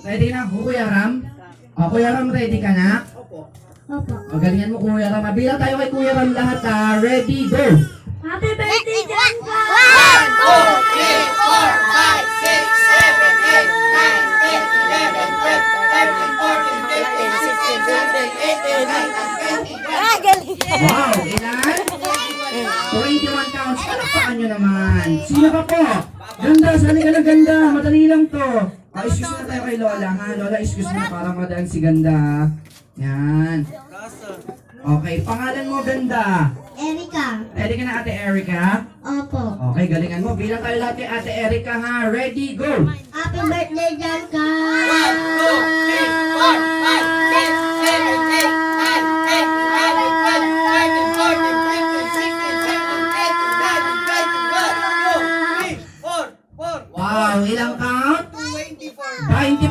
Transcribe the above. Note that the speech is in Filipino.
Ready na, Kuya Ram? O, Kuya Ram, ready ka na? Opo. O, galingan mo, Kuya Ram. Bilang tayo kay Kuya Ram lahat, ha? Ready, go! Happy birthday, Janka! 1, 2, 3, 4, 5, 6, 7, 8, 9, 10, 11, 12, 13, 14, 15, 16, 17, 18, 19, 20. Wow, ilan? 21 counts. Palakpakan nyo naman. Sino ka po? Ganda, sali ka na ganda. Madali lang to. Excuse na tayo kay Lola, ha? Lola, excuse na para madaan si ganda, ha? Yan. Okay, pangalan mo ganda. Erika. Ready ka na, Ate Erica? Opo. Okay, galingan mo. Bilang tayo lahat kay Ate Erica, ha? Ready, go! Happy birthday, Janka!